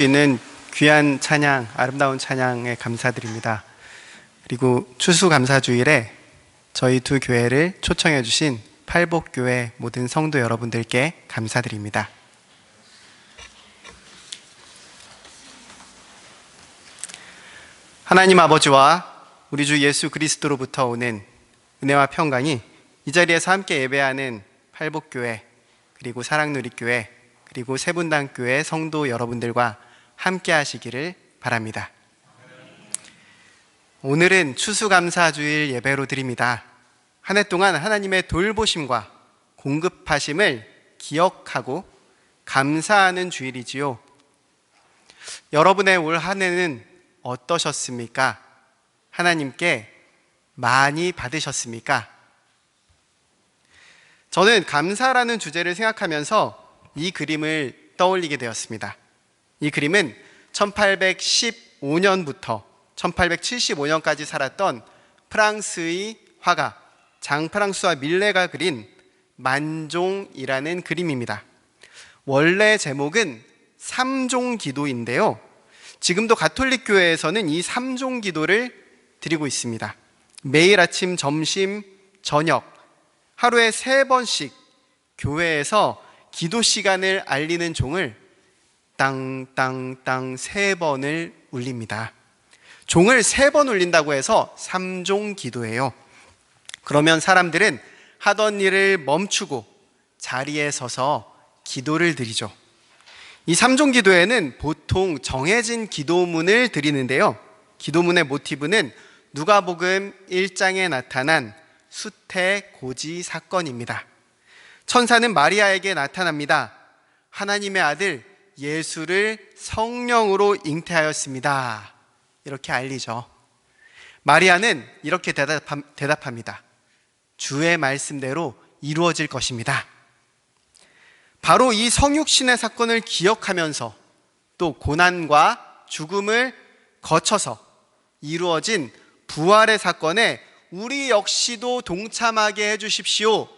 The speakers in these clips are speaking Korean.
있는 귀한 찬양, 아름다운 찬양에 감사드립니다. 그리고 추수감사주일에 저희 두 교회를 초청해 주신 팔복교회 모든 성도 여러분들께 감사드립니다. 하나님 아버지와 우리 주 예수 그리스도로부터 오는 은혜와 평강이 이 자리에서 함께 예배하는 팔복교회, 그리고 사랑누리교회, 그리고 세분당교회 성도 여러분들과 함께 하시기를 바랍니다. 오늘은 추수감사주일 예배로 드립니다. 한 해 동안 하나님의 돌보심과 공급하심을 기억하고 감사하는 주일이지요. 여러분의 올 한 해는 어떠셨습니까? 하나님께 많이 받으셨습니까? 저는 감사라는 주제를 생각하면서 이 그림을 떠올리게 되었습니다. 이 그림은 1815년부터 1875년까지 살았던 프랑스의 화가 장프랑수아 밀레가 그린 만종이라는 그림입니다. 원래 제목은 삼종기도인데요, 지금도 가톨릭 교회에서는 이 삼종기도를 드리고 있습니다. 매일 아침, 점심, 저녁 하루에 3번씩 교회에서 기도 시간을 알리는 종을 땅땅땅 3번을 울립니다. 종을 3번 울린다고 해서 삼종기도예요. 그러면 사람들은 하던 일을 멈추고 자리에 서서 기도를 드리죠. 이 삼종기도에는 보통 정해진 기도문을 드리는데요, 기도문의 모티브는 누가복음 1장에 나타난 수태고지 사건입니다. 천사는 마리아에게 나타납니다. 하나님의 아들 예수를 성령으로 잉태하였습니다. 이렇게 알리죠. 마리아는 이렇게 대답합니다. 주의 말씀대로 이루어질 것입니다. 바로 이 성육신의 사건을 기억하면서 또 고난과 죽음을 거쳐서 이루어진 부활의 사건에 우리 역시도 동참하게 해주십시오.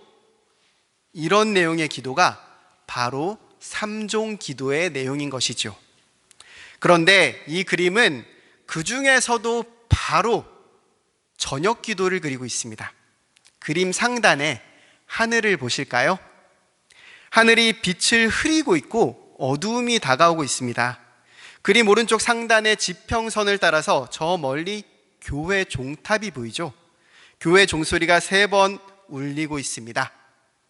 이런 내용의 기도가 바로 삼종기도의 내용인 것이죠. 그런데 이 그림은 그 중에서도 바로 저녁기도를 그리고 있습니다. 그림 상단에 하늘을 보실까요? 하늘이 빛을 흐리고 있고 어두움이 다가오고 있습니다. 그림 오른쪽 상단의 지평선을 따라서 저 멀리 교회 종탑이 보이죠? 교회 종소리가 3번 울리고 있습니다.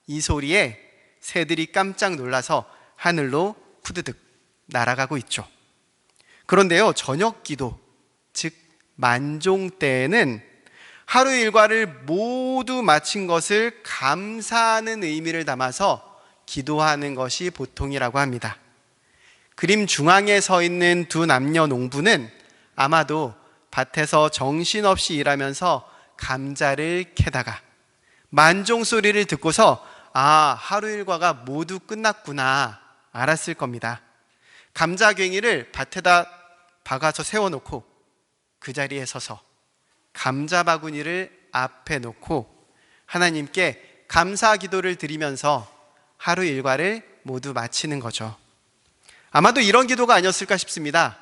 이 소리에 새들이 깜짝 놀라서 하늘로 푸드득 날아가고 있죠. 그런데요, 저녁 기도, 즉 만종 때에는 하루 일과를 모두 마친 것을 감사하는 의미를 담아서 기도하는 것이 보통이라고 합니다. 그림 중앙에 서 있는 두 남녀 농부는 아마도 밭에서 정신없이 일하면서 감자를 캐다가 만종 소리를 듣고서 하루 일과가 모두 끝났구나 알았을 겁니다. 감자괭이를 밭에다 박아서 세워놓고 그 자리에 서서 감자 바구니를 앞에 놓고 하나님께 감사 기도를 드리면서 하루 일과를 모두 마치는 거죠. 아마도 이런 기도가 아니었을까 싶습니다.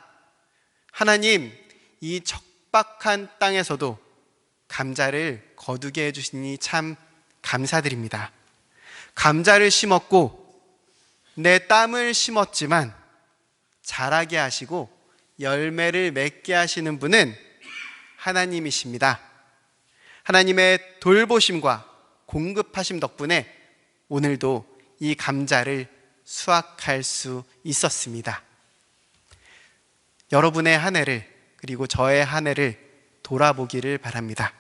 하나님, 이 척박한 땅에서도 감자를 거두게 해주시니 참 감사드립니다. 감자를 심었고 내 땀을 심었지만 자라게 하시고 열매를 맺게 하시는 분은 하나님이십니다. 하나님의 돌보심과 공급하심 덕분에 오늘도 이 감자를 수확할 수 있었습니다. 여러분의 한 해를, 그리고 저의 한 해를 돌아보기를 바랍니다.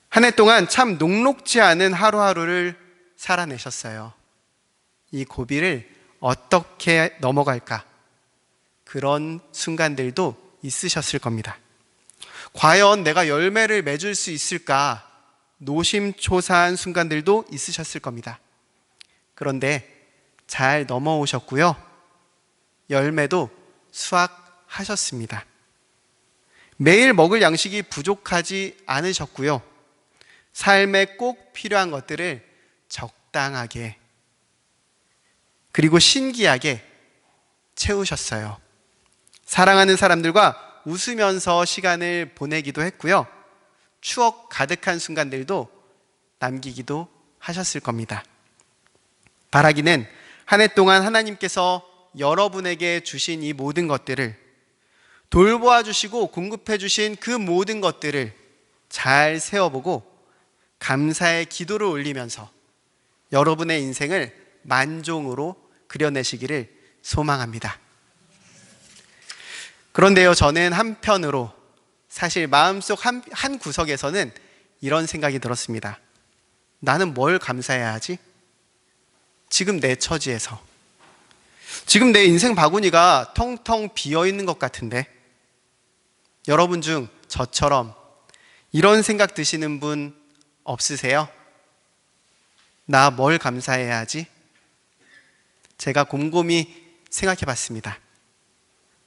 한 해 동안 참 녹록지 않은 하루하루를 살아내셨어요. 이 고비를 어떻게 넘어갈까? 그런 순간들도 있으셨을 겁니다. 과연 내가 열매를 맺을 수 있을까? 노심초사한 순간들도 있으셨을 겁니다. 그런데 잘 넘어오셨고요, 열매도 수확하셨습니다. 매일 먹을 양식이 부족하지 않으셨고요, 삶에 꼭 필요한 것들을 적당하게, 그리고 신기하게 채우셨어요. 사랑하는 사람들과 웃으면서 시간을 보내기도 했고요. 추억 가득한 순간들도 남기기도 하셨을 겁니다. 바라기는 한 해 동안 하나님께서 여러분에게 주신 이 모든 것들을, 돌보아 주시고 공급해 주신 그 모든 것들을 잘 세어보고 감사의 기도를 올리면서 여러분의 인생을 만종으로 그려내시기를 소망합니다. 그런데요, 저는 한편으로 사실 마음속 한 구석에서는 이런 생각이 들었습니다. 나는 뭘 감사해야 하지? 지금 내 처지에서, 지금 내 인생 바구니가 텅텅 비어있는 것 같은데, 여러분 중 저처럼 이런 생각 드시는 분 없으세요? 나 뭘 감사해야 하지? 제가 곰곰이 생각해 봤습니다.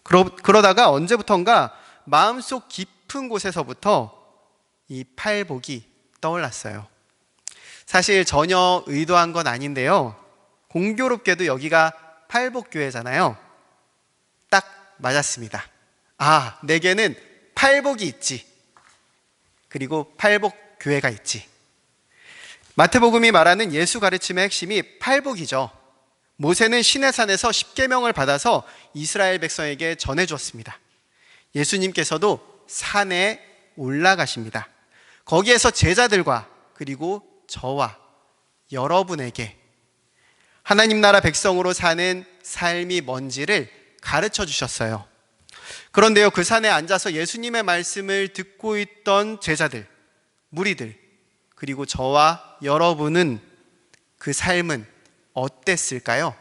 그러다가 언제부턴가 마음속 깊은 곳에서부터 이 팔복이 떠올랐어요. 사실 전혀 의도한 건 아닌데요. 공교롭게도 여기가 팔복교회잖아요. 딱 맞았습니다. 아, 내게는 팔복이 있지. 그리고 팔복교회가 있지. 마태복음이 말하는 예수 가르침의 핵심이 팔복이죠. 모세는 시내산에서 십계명을 받아서 이스라엘 백성에게 전해주었습니다. 예수님께서도 산에 올라가십니다. 거기에서 제자들과 그리고 저와 여러분에게 하나님 나라 백성으로 사는 삶이 뭔지를 가르쳐 주셨어요. 그런데요, 그 산에 앉아서 예수님의 말씀을 듣고 있던 제자들, 무리들, 그리고 저와 여러분은 그 삶은 어땠을까요?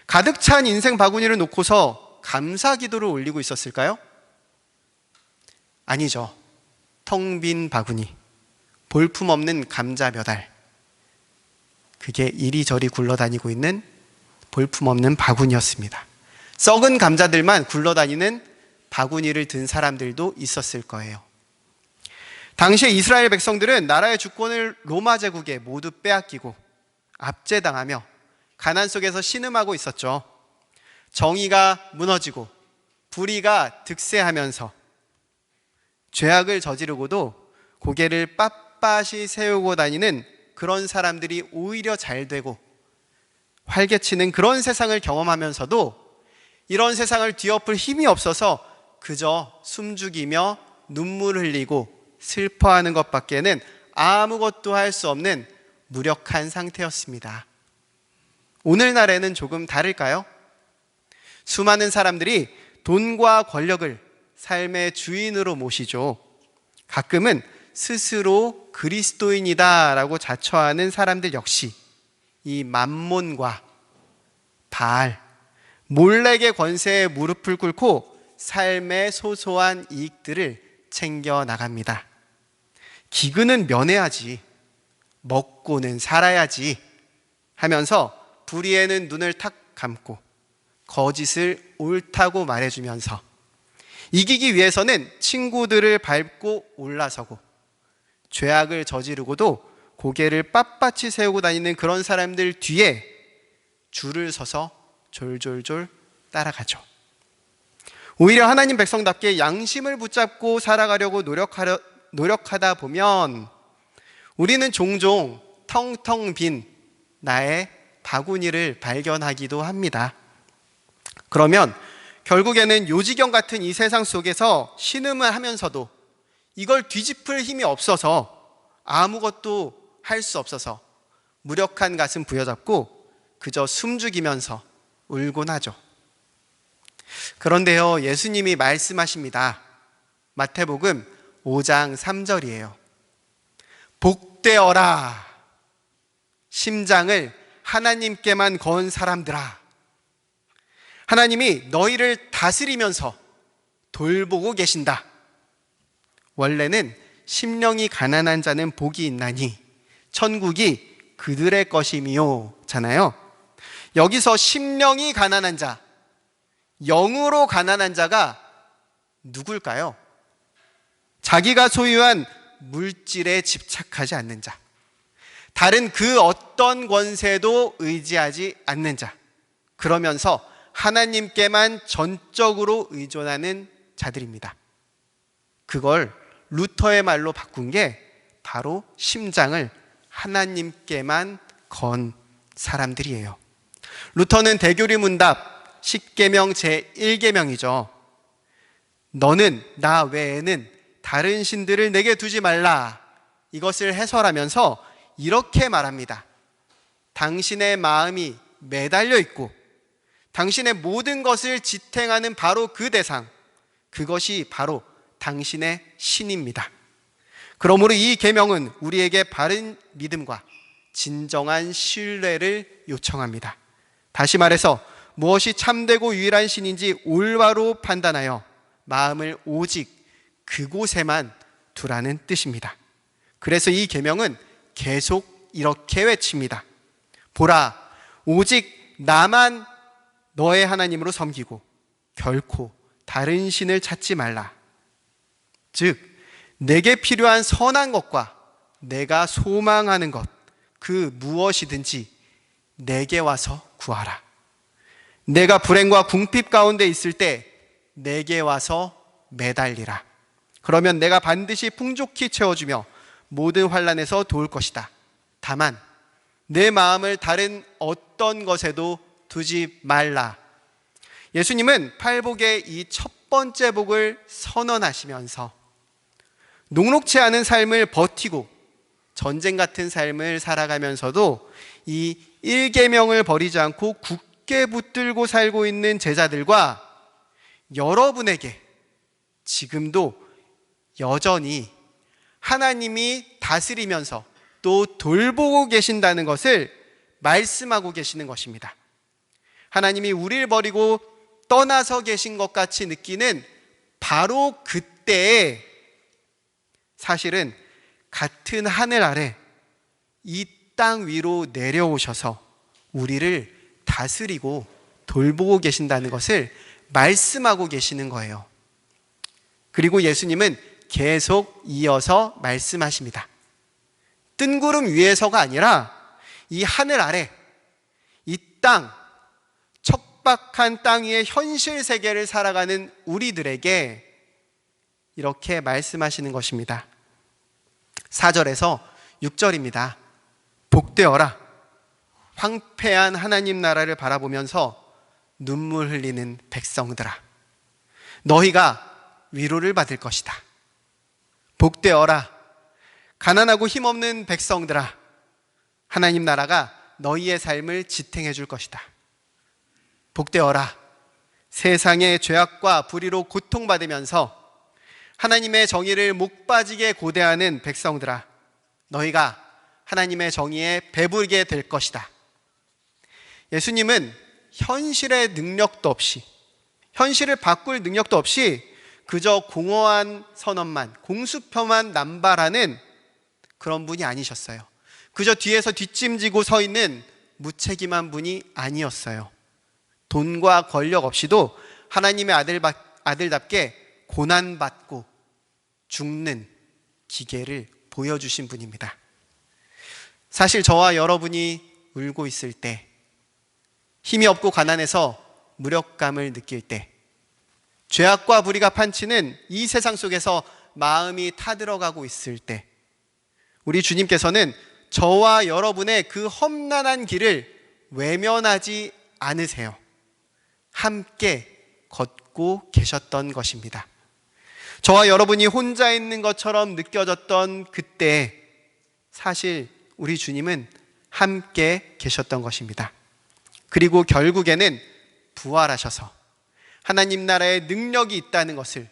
가득 찬 인생 바구니를 놓고서 감사 기도를 올리고 있었을까요? 아니죠. 텅 빈 바구니, 볼품없는 감자 몇 알, 그게 이리저리 굴러다니고 있는 볼품없는 바구니였습니다. 썩은 감자들만 굴러다니는 바구니를 든 사람들도 있었을 거예요. 당시에 이스라엘 백성들은 나라의 주권을 로마 제국에 모두 빼앗기고 압제당하며 가난 속에서 신음하고 있었죠. 정의가 무너지고 불의가 득세하면서 죄악을 저지르고도 고개를 빳빳이 세우고 다니는 그런 사람들이 오히려 잘 되고 활개치는 그런 세상을 경험하면서도 이런 세상을 뒤엎을 힘이 없어서 그저 숨죽이며 눈물 흘리고 슬퍼하는 것밖에는 아무것도 할 수 없는 무력한 상태였습니다. 오늘날에는 조금 다를까요? 수많은 사람들이 돈과 권력을 삶의 주인으로 모시죠. 가끔은 스스로 그리스도인이다라고 자처하는 사람들 역시 이 맘몬과 바알, 몰렉의 권세에 무릎을 꿇고 삶의 소소한 이익들을 챙겨 나갑니다. 기근은 면해야지, 먹고는 살아야지 하면서 불의에는 눈을 탁 감고 거짓을 옳다고 말해주면서 이기기 위해서는 친구들을 밟고 올라서고 죄악을 저지르고도 고개를 빳빳이 세우고 다니는 그런 사람들 뒤에 줄을 서서 졸졸졸 따라가죠. 오히려 하나님 백성답게 양심을 붙잡고 살아가려고 노력하다 보면 우리는 종종 텅텅 빈 나의 바구니를 발견하기도 합니다. 그러면 결국에는 요지경 같은 이 세상 속에서 신음을 하면서도 이걸 뒤집을 힘이 없어서 아무것도 할 수 없어서 무력한 가슴 부여잡고 그저 숨죽이면서 울곤 하죠. 그런데요, 예수님이 말씀하십니다. 마태복음 5장 3절이에요. 복되어라, 심장을 하나님께만 건 사람들아. 하나님이 너희를 다스리면서 돌보고 계신다. 원래는 심령이 가난한 자는 복이 있나니 천국이 그들의 것이미요 잖아요. 여기서 심령이 가난한 자, 영으로 가난한 자가 누굴까요? 자기가 소유한 물질에 집착하지 않는 자, 다른 그 어떤 권세도 의지하지 않는 자, 그러면서 하나님께만 전적으로 의존하는 자들입니다. 그걸 루터의 말로 바꾼 게 바로 심장을 하나님께만 건 사람들이에요. 루터는 대교리 문답 10계명 제1계명이죠. 너는 나 외에는 다른 신들을 내게 두지 말라. 이것을 해설하면서 이렇게 말합니다. 당신의 마음이 매달려 있고 당신의 모든 것을 지탱하는 바로 그 대상, 그것이 바로 당신의 신입니다. 그러므로 이 계명은 우리에게 바른 믿음과 진정한 신뢰를 요청합니다. 다시 말해서 무엇이 참되고 유일한 신인지 올바로 판단하여 마음을 오직 그곳에만 두라는 뜻입니다. 그래서 이 계명은 계속 이렇게 외칩니다. 보라, 오직 나만 너의 하나님으로 섬기고 결코 다른 신을 찾지 말라. 즉, 내게 필요한 선한 것과 내가 소망하는 것, 그 무엇이든지 내게 와서 구하라. 내가 불행과 궁핍 가운데 있을 때 내게 와서 매달리라. 그러면 내가 반드시 풍족히 채워주며 모든 환난에서 도울 것이다. 다만 내 마음을 다른 어떤 것에도 두지 말라. 예수님은 팔복의 이 첫 번째 복을 선언하시면서 녹록치 않은 삶을 버티고 전쟁 같은 삶을 살아가면서도 이 1계명을 버리지 않고 굳게 붙들고 살고 있는 제자들과 여러분에게 지금도 여전히 하나님이 다스리면서 또 돌보고 계신다는 것을 말씀하고 계시는 것입니다. 하나님이 우리를 버리고 떠나서 계신 것 같이 느끼는 바로 그때에 사실은 같은 하늘 아래 이 땅 위로 내려오셔서 우리를 다스리고 돌보고 계신다는 것을 말씀하고 계시는 거예요. 그리고 예수님은 계속 이어서 말씀하십니다. 뜬구름 위에서가 아니라 이 하늘 아래, 이 땅, 척박한 땅 위의 현실 세계를 살아가는 우리들에게 이렇게 말씀하시는 것입니다. 4절에서 6절입니다. 복되어라. 황폐한 하나님 나라를 바라보면서 눈물 흘리는 백성들아. 너희가 위로를 받을 것이다. 복되어라. 가난하고 힘없는 백성들아. 하나님 나라가 너희의 삶을 지탱해 줄 것이다. 복되어라. 세상의 죄악과 불의로 고통받으면서 하나님의 정의를 목 빠지게 고대하는 백성들아. 너희가 하나님의 정의에 배부르게 될 것이다. 예수님은 현실의 능력도 없이, 현실을 바꿀 능력도 없이 그저 공허한 선언만, 공수표만 남발하는 그런 분이 아니셨어요. 그저 뒤에서 뒷짐지고 서 있는 무책임한 분이 아니었어요. 돈과 권력 없이도 하나님의 아들답게 고난받고 죽는 기계를 보여주신 분입니다. 사실 저와 여러분이 울고 있을 때, 힘이 없고 가난해서 무력감을 느낄 때, 죄악과 불의가 판치는 이 세상 속에서 마음이 타들어가고 있을 때, 우리 주님께서는 저와 여러분의 그 험난한 길을 외면하지 않으세요. 함께 걷고 계셨던 것입니다. 저와 여러분이 혼자 있는 것처럼 느껴졌던 그때 사실 우리 주님은 함께 계셨던 것입니다. 그리고 결국에는 부활하셔서 하나님 나라의 능력이 있다는 것을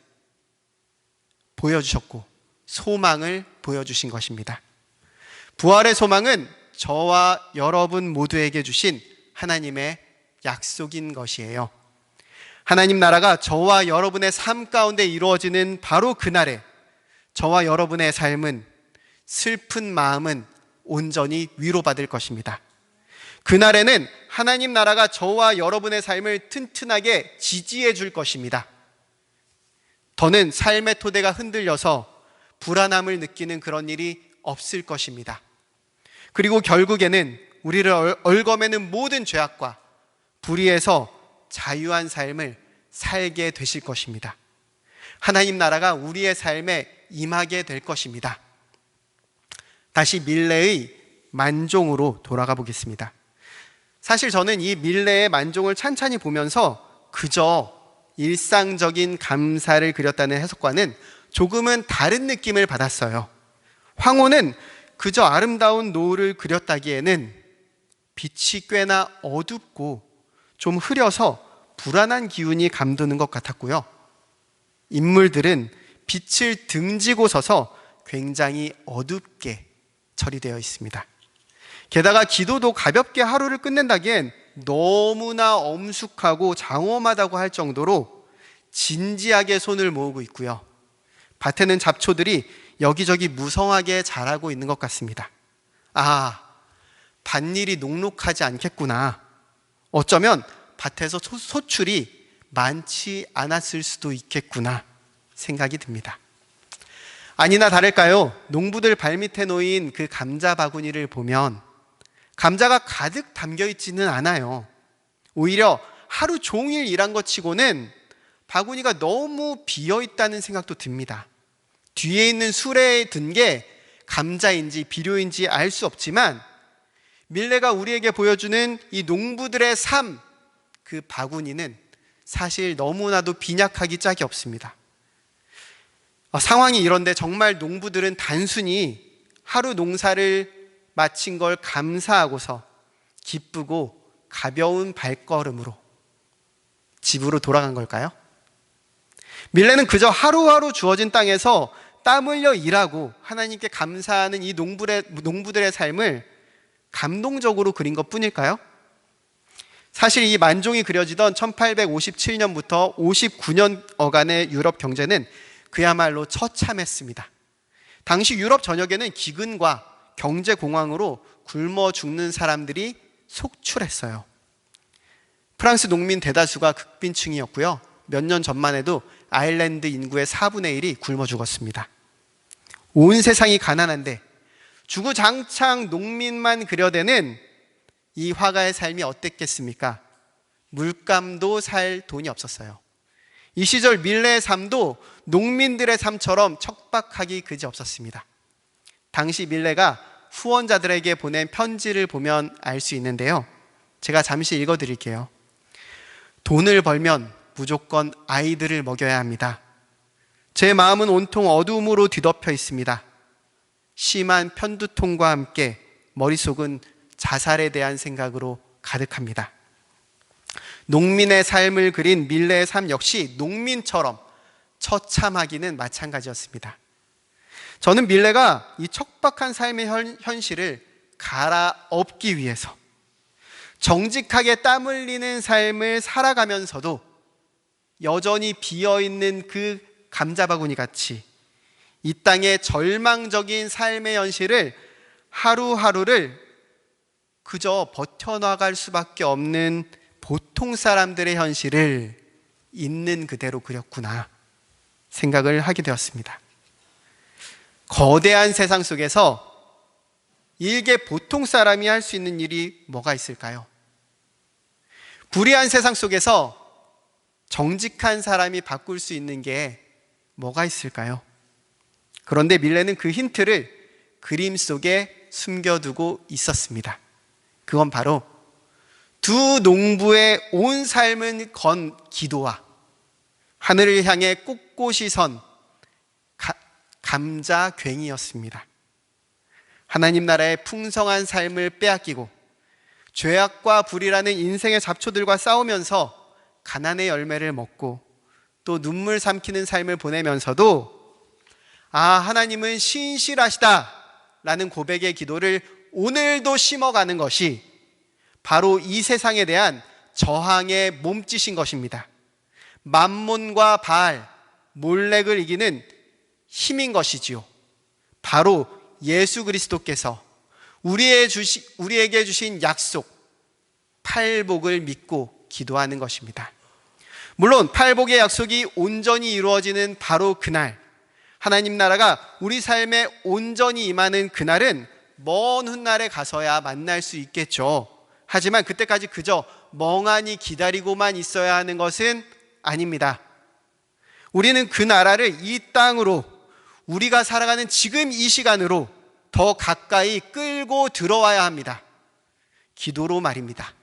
보여주셨고 소망을 보여주신 것입니다. 부활의 소망은 저와 여러분 모두에게 주신 하나님의 약속인 것이에요. 하나님 나라가 저와 여러분의 삶 가운데 이루어지는 바로 그날에 저와 여러분의 삶은, 슬픈 마음은 온전히 위로받을 것입니다. 그날에는 하나님 나라가 저와 여러분의 삶을 튼튼하게 지지해 줄 것입니다. 더는 삶의 토대가 흔들려서 불안함을 느끼는 그런 일이 없을 것입니다. 그리고 결국에는 우리를 얽어매는 모든 죄악과 불의에서 자유한 삶을 살게 되실 것입니다. 하나님 나라가 우리의 삶에 임하게 될 것입니다. 다시 밀레의 만종으로 돌아가 보겠습니다. 사실 저는 이 밀레의 만종을 찬찬히 보면서 그저 일상적인 감사를 그렸다는 해석과는 조금은 다른 느낌을 받았어요. 황호는 그저 아름다운 노을을 그렸다기에는 빛이 꽤나 어둡고 좀 흐려서 불안한 기운이 감도는 것 같았고요. 인물들은 빛을 등지고 서서 굉장히 어둡게 처리되어 있습니다. 게다가 기도도 가볍게 하루를 끝낸다기엔 너무나 엄숙하고 장엄하다고 할 정도로 진지하게 손을 모으고 있고요. 밭에는 잡초들이 여기저기 무성하게 자라고 있는 것 같습니다. 아, 밭일이 녹록하지 않겠구나. 어쩌면 밭에서 소출이 많지 않았을 수도 있겠구나 생각이 듭니다. 아니나 다를까요? 농부들 발밑에 놓인 그 감자 바구니를 보면 감자가 가득 담겨 있지는 않아요. 오히려 하루 종일 일한 것 치고는 바구니가 너무 비어 있다는 생각도 듭니다. 뒤에 있는 수레에 든 게 감자인지 비료인지 알 수 없지만 밀레가 우리에게 보여주는 이 농부들의 삶, 그 바구니는 사실 너무나도 빈약하기 짝이 없습니다. 상황이 이런데 정말 농부들은 단순히 하루 농사를 마친 걸 감사하고서 기쁘고 가벼운 발걸음으로 집으로 돌아간 걸까요? 밀레는 그저 하루하루 주어진 땅에서 땀 흘려 일하고 하나님께 감사하는 이 농부들의 삶을 감동적으로 그린 것 뿐일까요? 사실 이 만종이 그려지던 1857년부터 59년어간의 유럽 경제는 그야말로 처참했습니다. 당시 유럽 전역에는 기근과 경제공황으로 굶어 죽는 사람들이 속출했어요. 프랑스 농민 대다수가 극빈층이었고요. 몇 년 전만 해도 아일랜드 인구의 4분의 1이 굶어 죽었습니다. 온 세상이 가난한데 주구장창 농민만 그려대는 이 화가의 삶이 어땠겠습니까? 물감도 살 돈이 없었어요. 이 시절 밀레의 삶도 농민들의 삶처럼 척박하기 그지 없었습니다. 당시 밀레가 후원자들에게 보낸 편지를 보면 알 수 있는데요. 제가 잠시 읽어드릴게요. 돈을 벌면 무조건 아이들을 먹여야 합니다. 제 마음은 온통 어두움으로 뒤덮여 있습니다. 심한 편두통과 함께 머릿속은 자살에 대한 생각으로 가득합니다. 농민의 삶을 그린 밀레의 삶 역시 농민처럼 처참하기는 마찬가지였습니다. 저는 밀레가 이 척박한 삶의 현실을 갈아엎기 위해서 정직하게 땀 흘리는 삶을 살아가면서도 여전히 비어있는 그 감자바구니 같이 이 땅의 절망적인 삶의 현실을 하루하루를 그저 버텨나갈 수밖에 없는 보통 사람들의 현실을 있는 그대로 그렸구나 생각을 하게 되었습니다. 거대한 세상 속에서 일개 보통 사람이 할 수 있는 일이 뭐가 있을까요? 불의한 세상 속에서 정직한 사람이 바꿀 수 있는 게 뭐가 있을까요? 그런데 밀레는 그 힌트를 그림 속에 숨겨두고 있었습니다. 그건 바로 두 농부의 온 삶은 건 기도와 하늘을 향해 꼿꼿이 선 감자괭이였습니다. 하나님 나라의 풍성한 삶을 빼앗기고 죄악과 불이라는 인생의 잡초들과 싸우면서 가난의 열매를 먹고 또 눈물 삼키는 삶을 보내면서도 하나님은 신실하시다 라는 고백의 기도를 오늘도 심어가는 것이 바로 이 세상에 대한 저항의 몸짓인 것입니다. 맘몬과 바알, 몰렉을 이기는 힘인 것이지요. 바로 예수 그리스도께서 우리에게 주신 약속, 팔복을 믿고 기도하는 것입니다. 물론 팔복의 약속이 온전히 이루어지는 바로 그날, 하나님 나라가 우리 삶에 온전히 임하는 그날은 먼 훗날에 가서야 만날 수 있겠죠. 하지만 그때까지 그저 멍하니 기다리고만 있어야 하는 것은 아닙니다. 우리는 그 나라를 이 땅으로, 우리가 살아가는 지금 이 시간으로 더 가까이 끌고 들어와야 합니다. 기도로 말입니다.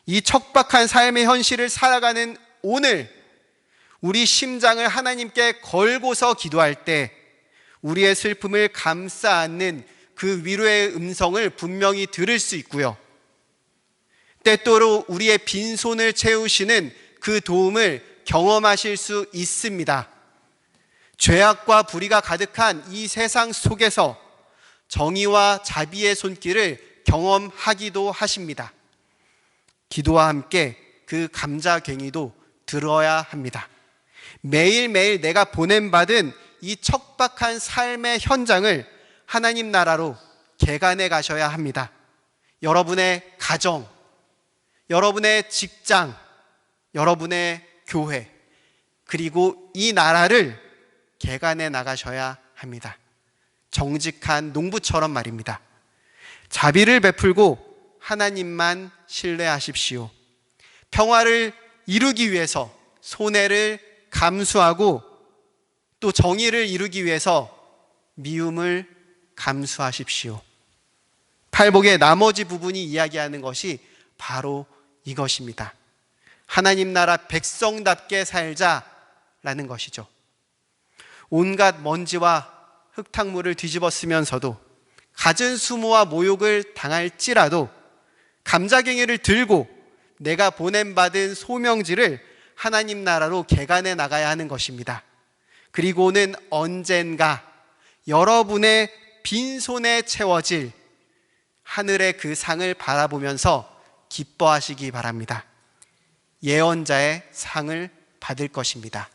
이 척박한 삶의 현실을 살아가는 오늘, 우리 심장을 하나님께 걸고서 기도할 때 우리의 슬픔을 감싸 안는 그 위로의 음성을 분명히 들을 수 있고요, 때때로 우리의 빈손을 채우시는 그 도움을 경험하실 수 있습니다. 죄악과 불의가 가득한 이 세상 속에서 정의와 자비의 손길을 경험하기도 하십니다. 기도와 함께 그 감자괭이도 들어야 합니다. 매일매일 내가 보냄받은 이 척박한 삶의 현장을 하나님 나라로 개간해 가셔야 합니다. 여러분의 가정, 여러분의 직장, 여러분의 교회, 그리고 이 나라를 개간해 나가셔야 합니다. 정직한 농부처럼 말입니다. 자비를 베풀고 하나님만 신뢰하십시오. 평화를 이루기 위해서 손해를 감수하고 또 정의를 이루기 위해서 미움을 감수하십시오. 팔복의 나머지 부분이 이야기하는 것이 바로 이것입니다. 하나님 나라 백성답게 살자라는 것이죠. 온갖 먼지와 흙탕물을 뒤집어 쓰면서도 갖은 수모와 모욕을 당할지라도 감자괭이를 들고 내가 보냄받은 소명지를 하나님 나라로 개간해 나가야 하는 것입니다. 그리고는 언젠가 여러분의 빈손에 채워질 하늘의 그 상을 바라보면서 기뻐하시기 바랍니다. 예언자의 상을 받을 것입니다.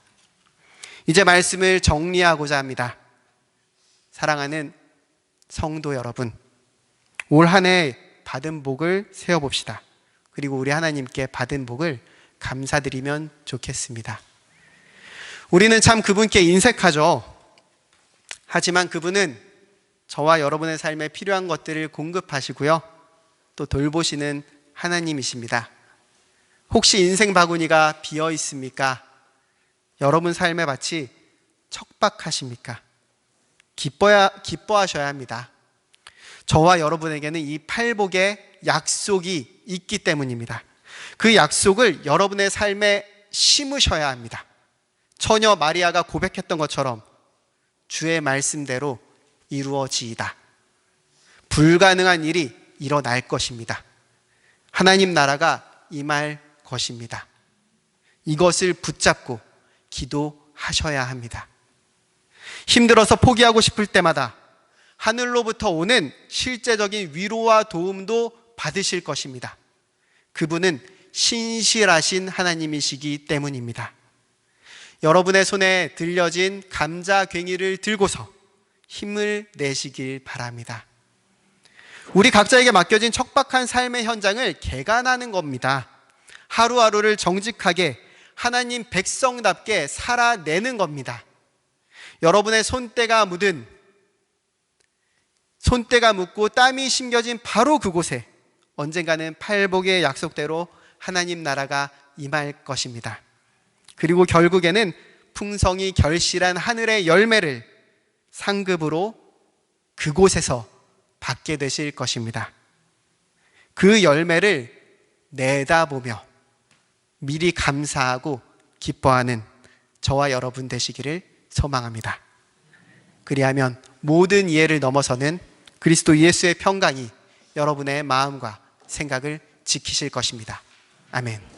이제 말씀을 정리하고자 합니다. 사랑하는 성도 여러분, 올 한 해 받은 복을 세어봅시다. 그리고 우리 하나님께 받은 복을 감사드리면 좋겠습니다. 우리는 참 그분께 인색하죠. 하지만 그분은 저와 여러분의 삶에 필요한 것들을 공급하시고요, 또 돌보시는 하나님이십니다. 혹시 인생 바구니가 비어 있습니까? 여러분 삶의 밭이 척박하십니까? 기뻐하셔야 합니다. 저와 여러분에게는 이 팔복의 약속이 있기 때문입니다. 그 약속을 여러분의 삶에 심으셔야 합니다. 처녀 마리아가 고백했던 것처럼 주의 말씀대로 이루어지이다. 불가능한 일이 일어날 것입니다. 하나님 나라가 임할 것입니다. 이것을 붙잡고 기도하셔야 합니다. 힘들어서 포기하고 싶을 때마다 하늘로부터 오는 실제적인 위로와 도움도 받으실 것입니다. 그분은 신실하신 하나님이시기 때문입니다. 여러분의 손에 들려진 감자괭이를 들고서 힘을 내시길 바랍니다. 우리 각자에게 맡겨진 척박한 삶의 현장을 개간하는 겁니다. 하루하루를 정직하게 하나님 백성답게 살아내는 겁니다. 여러분의 손때가 묻고 땀이 심겨진 바로 그곳에 언젠가는 팔복의 약속대로 하나님 나라가 임할 것입니다. 그리고 결국에는 풍성이 결실한 하늘의 열매를 상급으로 그곳에서 받게 되실 것입니다. 그 열매를 내다보며 미리 감사하고 기뻐하는 저와 여러분 되시기를 소망합니다. 그리하면 모든 이해를 넘어서는 그리스도 예수의 평강이 여러분의 마음과 생각을 지키실 것입니다. 아멘.